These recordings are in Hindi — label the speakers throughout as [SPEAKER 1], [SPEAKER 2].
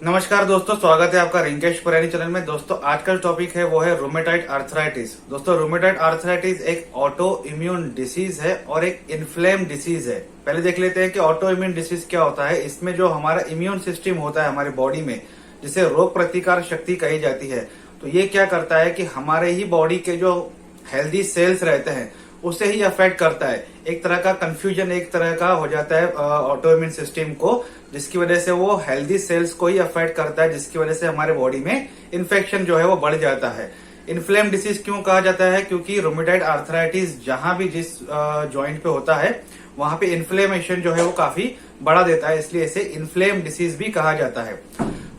[SPEAKER 1] नमस्कार दोस्तों, स्वागत है आपका रिंकेश पुरानी चैनल में। दोस्तों आज का जो टॉपिक है वो है रूमेटॉइड आर्थराइटिस। दोस्तों रूमेटॉइड आर्थराइटिस एक ऑटो इम्यून डिसीज है और एक इन्फ्लेम डिसीज है। पहले देख लेते हैं कि ऑटो इम्यून डिसीज क्या होता है। इसमें जो हमारा इम्यून सिस्टम होता है हमारी बॉडी में, जिसे रोग प्रतिकार शक्ति कही जाती है, तो ये क्या करता है कि हमारे ही बॉडी के जो हेल्दी सेल्स रहते हैं उसे ही अफेक्ट करता है। एक तरह का कंफ्यूजन एक तरह का हो जाता है ऑटो इम्यून सिस्टम को, जिसकी वजह से वो हेल्दी सेल्स को ही अफेक्ट करता है, जिसकी वजह से हमारे बॉडी में इन्फेक्शन जो है वो बढ़ जाता है। इन्फ्लेम डिसीज क्यों कहा जाता है? क्योंकि रूमेटॉइड आर्थराइटिस जहां भी जिस जॉइंट पे होता है वहां पे इन्फ्लेमेशन जो है वो काफी बढ़ा देता है, इसलिए इसे इन्फ्लेम डिसीज भी कहा जाता है।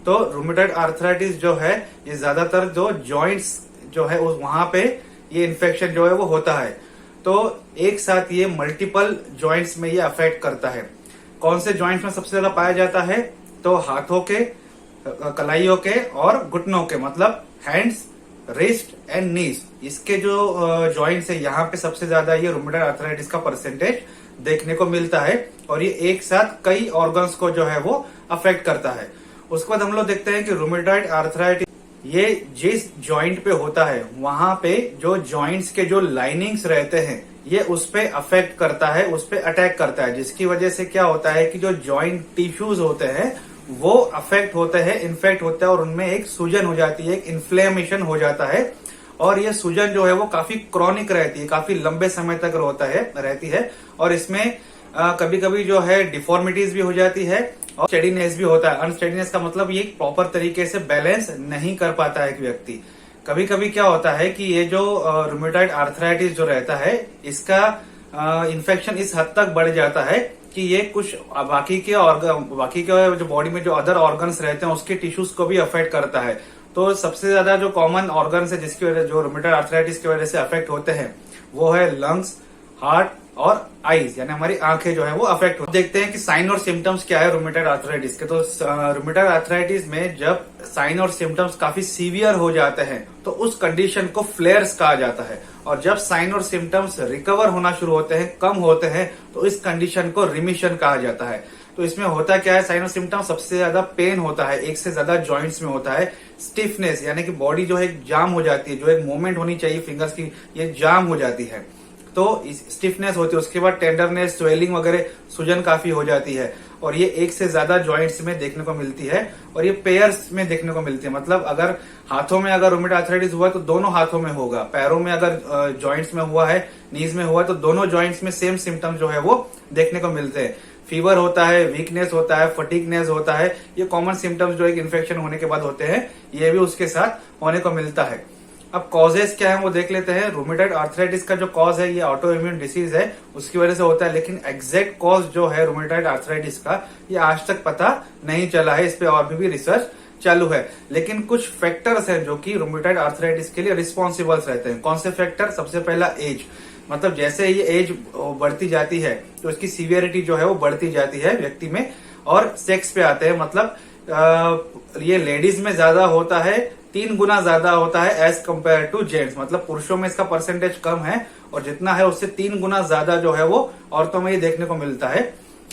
[SPEAKER 1] तो रूमेटॉइड आर्थराइटिस जो है ये ज्यादातर जो जॉइंट्स जो है वहां पे ये इन्फेक्शन जो है वो होता है। तो एक साथ ये मल्टीपल जॉइंट्स में ये अफेक्ट करता है। कौन से जॉइंट्स में सबसे ज्यादा पाया जाता है? तो हाथों के, कलाइयों के और घुटनों के, मतलब हैंड्स, रिस्ट एंड नीज, इसके जो जॉइंट्स है यहाँ पे सबसे ज्यादा ये रूमेटॉइड आर्थराइटिस का परसेंटेज देखने को मिलता है और ये एक साथ कई ऑर्गन्स को जो है वो अफेक्ट करता है। उसके बाद हम लोग देखते हैं कि रूमेटॉइड आर्थराइटिस ये जिस जॉइंट पे होता है वहां पे जो जॉइंट्स के जो लाइनिंग्स रहते हैं ये उस पे अफेक्ट करता है, उस पे अटैक करता है, जिसकी वजह से क्या होता है कि जो जॉइंट टिश्यूज होते हैं वो अफेक्ट होते हैं, इन्फेक्ट होते हैं और उनमें एक सूजन हो जाती है, एक इन्फ्लेमेशन हो जाता है। और ये सूजन जो है वो काफी क्रॉनिक रहती है, काफी लंबे समय तक रहती है और इसमें कभी कभी जो है डिफॉर्मिटीज भी हो जाती है और स्टेडीनेस भी होता है। अनस्टेडीनेस का मतलब ये प्रॉपर तरीके से बैलेंस नहीं कर पाता है एक व्यक्ति। कभी कभी क्या होता है कि ये जो रूमेटॉइड आर्थराइटिस जो रहता है इसका इन्फेक्शन इस हद तक बढ़ जाता है कि ये कुछ बाकी के जो बॉडी में जो अदर ऑर्गन्स रहते हैं उसके टिश्यूज को भी अफेक्ट करता है। तो सबसे ज्यादा जो कॉमन ऑर्गन्स है जिसकी वजह जो रूमेटॉइड आर्थराइटिस की वजह से अफेक्ट होते हैं वो है लंग्स, हार्ट और आईज, यानी हमारी आंखें जो है वो अफेक्ट होती है। देखते हैं कि साइन और सिम्टम्स क्या है रूमेटॉइड आर्थराइटिस के। तो रूमेटॉइड आर्थराइटिस में जब साइन और सिम्टम्स काफी सीवियर हो जाते हैं तो उस कंडीशन को फ्लेयर्स कहा जाता है, और जब साइन और सिम्टम्स रिकवर होना शुरू होते हैं, कम होते हैं, तो इस कंडीशन को रिमिशन कहा जाता है। तो इसमें होता क्या है? साइन और सिम्टम्स सबसे ज्यादा पेन होता है, एक से ज्यादा जॉइंट्स में होता है। स्टिफनेस यानी कि बॉडी जो है जाम हो जाती है, जो एक मूवमेंट होनी चाहिए फिंगर्स की ये जाम हो जाती है, तो स्टिफनेस होती है। उसके बाद टेंडरनेस, स्वेलिंग वगैरह, सूजन काफी हो जाती है और ये एक से ज्यादा जॉइंट्स में देखने को मिलती है और ये पेयर्स में देखने को मिलती है। मतलब अगर हाथों में अगर रूमेटॉइड आर्थराइटिस हुआ है तो दोनों हाथों में होगा, पैरों में अगर जॉइंट्स में हुआ है, नीज में हुआ है, तो दोनों जॉइंट्स में सेम सिम्टम जो है वो देखने को मिलते हैं। फीवर होता है, वीकनेस होता है, फटीगनेस होता है, ये कॉमन सिम्टम्स जो एक इन्फेक्शन होने के बाद होते हैं, ये भी उसके साथ होने को मिलता है। अब कॉजेस क्या है वो देख लेते हैं। रूमेटॉइड आर्थराइटिस का जो कॉज है ये ऑटो इम्यून डिसीज है, उसकी वजह से होता है, लेकिन एग्जैक्ट कॉज जो है रूमेटॉइड आर्थराइटिस का ये आज तक पता नहीं चला है। इस पे और भी रिसर्च चालू है, लेकिन कुछ फैक्टर्स हैं जो कि रूमेटॉइड आर्थराइटिस के लिए रिस्पॉन्सिबल रहते हैं। कौन से फैक्टर? सबसे पहला एज, मतलब जैसे ये एज बढ़ती जाती है तो इसकी सीवियरिटी जो है वो बढ़ती जाती है व्यक्ति में। और सेक्स पे आते हैं, मतलब ये लेडीज में ज्यादा होता है, 3 गुना ज्यादा होता है एज कम्पेयर टू जेंट्स। मतलब पुरुषों में इसका परसेंटेज कम है और जितना है उससे 3 गुना ज्यादा जो है वो औरतों में ये देखने को मिलता है।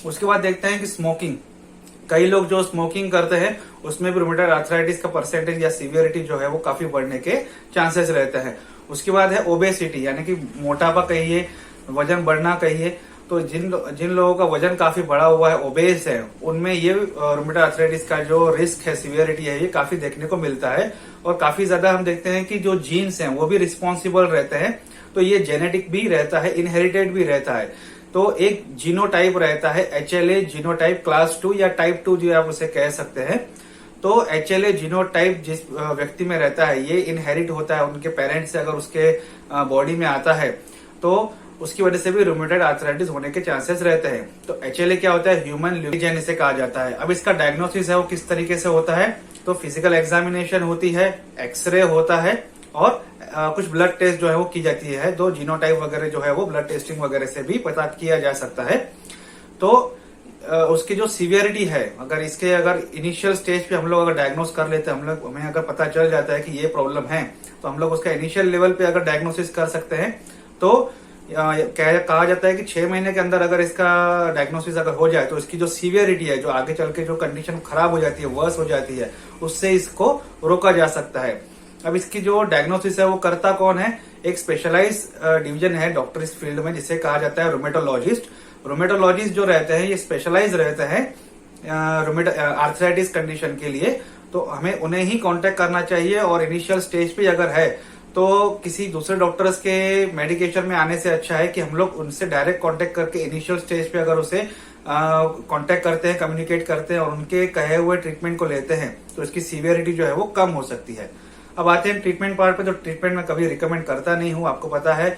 [SPEAKER 1] उसके बाद देखते हैं कि स्मोकिंग, कई लोग जो स्मोकिंग करते हैं उसमें भी रूमेटॉइड आर्थराइटिस का परसेंटेज या सीवियरिटी जो है वो काफी बढ़ने के चांसेस रहते हैं। उसके बाद है ओबेसिटी, यानी कि मोटापा कहिए, वजन बढ़ना कहिए। तो जिन लोगों का वजन काफी बढ़ा हुआ है, ओबेस है, उनमें ये रूमेटॉइड आर्थराइटिस का जो रिस्क है, सीवियरिटी है, ये काफी देखने को मिलता है। और काफी ज्यादा हम देखते हैं कि जो जीन्स हैं वो भी रिस्पॉन्सिबल रहते हैं। तो ये जेनेटिक भी रहता है, इनहेरिटेड भी रहता है। तो एक जीनोटाइप रहता है, HLA जीनोटाइप क्लास 2 या टाइप 2 जो आप उसे कह सकते हैं। तो HLA जीनोटाइप जिस व्यक्ति में रहता है ये इनहेरिट होता है उनके पेरेंट्स से, अगर उसके बॉडी में आता है तो उसकी वजह से भी रूमेटॉइड आर्थराइटिस होने के चांसेस रहते हैं। तो HLA क्या होता है? ह्यूमन ल्यूकेमिया इसे कहा जाता है। अब इसका डायग्नोसिस है वो किस तरीके से होता है? तो फिजिकल एग्जामिनेशन होती है, एक्सरे होता है और कुछ ब्लड टेस्ट जो है वो की जाती है। तो जीनोटाइप वगैरह जो है वो ब्लड टेस्टिंग वगैरह से भी पता किया जा सकता है। तो उसकी जो सीवियरिटी है, अगर इनिशियल स्टेज पे हम लोग अगर डायग्नोस कर लेते हैं, हमें अगर पता चल जाता है कि ये प्रॉब्लम है, तो हम लोग उसका इनिशियल लेवल पे अगर डायग्नोसिस कर सकते हैं तो कहा जाता है कि 6 महीने के अंदर अगर इसका डायग्नोसिस अगर हो जाए तो इसकी जो सीवियरिटी है, जो आगे चल के जो कंडीशन खराब हो जाती है, वर्स हो जाती है, उससे इसको रोका जा सकता है। अब इसकी जो डायग्नोसिस है वो करता कौन है? एक स्पेशलाइज डिवीजन है डॉक्टर इस फील्ड में, जिसे कहा जाता है रोमेटोलॉजिस्ट। रोमेटोलॉजिस्ट जो रहते हैं ये स्पेशलाइज रहते हैं आर्थराइटिस कंडीशन के लिए, तो हमें उन्हें ही कांटेक्ट करना चाहिए। और इनिशियल स्टेज पे अगर है तो किसी दूसरे डॉक्टर्स के मेडिकेशन में आने से अच्छा है कि हम लोग उनसे डायरेक्ट कांटेक्ट करके इनिशियल स्टेज पे अगर उसे कांटेक्ट करते हैं, कम्युनिकेट करते हैं और उनके कहे हुए ट्रीटमेंट को लेते हैं तो इसकी सीवियरिटी जो है वो कम हो सकती है। अब आते हैं ट्रीटमेंट पार्ट पे। तो ट्रीटमेंट मैं कभी रिकमेंड करता नहीं हूं, आपको पता है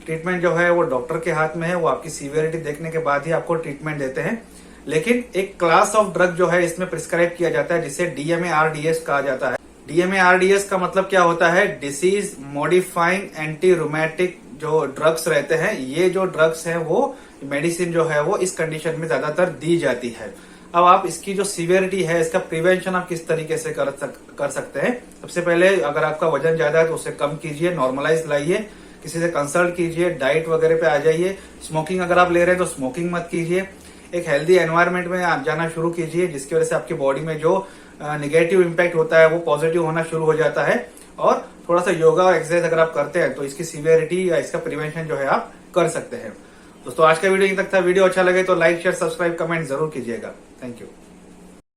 [SPEAKER 1] ट्रीटमेंट जो है वो डॉक्टर के हाथ में है, वो आपकी सीवियरिटी देखने के बाद ही आपको ट्रीटमेंट देते हैं। लेकिन एक क्लास ऑफ ड्रग जो है इसमें प्रिस्क्राइब किया जाता है जिसे DMARDS कहा जाता है। DMARDS का मतलब क्या होता है? डिसीज मॉडिफाइंग एंटी रोमैटिक जो ड्रग्स रहते हैं, ये जो ड्रग्स हैं वो मेडिसिन जो है वो इस कंडीशन में ज्यादातर दी जाती है। अब आप इसकी जो सीवियरिटी है, इसका प्रिवेंशन आप किस तरीके से कर सकते हैं? सबसे पहले अगर आपका वजन ज्यादा है तो उसे कम कीजिए, नॉर्मलाइज लाइए, किसी से कंसल्ट कीजिए, डाइट वगैरह पे आ जाइए। स्मोकिंग अगर आप ले रहे हैं तो स्मोकिंग मत कीजिए। एक हेल्दी एनवायरनमेंट में आप जाना शुरू कीजिए, जिसकी वजह से आपकी बॉडी में जो निगेटिव इम्पैक्ट होता है वो पॉजिटिव होना शुरू हो जाता है। और थोड़ा सा योगा और एक्सरसाइज अगर आप करते हैं तो इसकी सीवियरिटी या इसका प्रिवेंशन जो है आप कर सकते हैं। दोस्तों आज का वीडियो यहीं तक था। वीडियो अच्छा लगे तो लाइक, शेयर, सब्सक्राइब, कमेंट जरूर कीजिएगा। Thank you.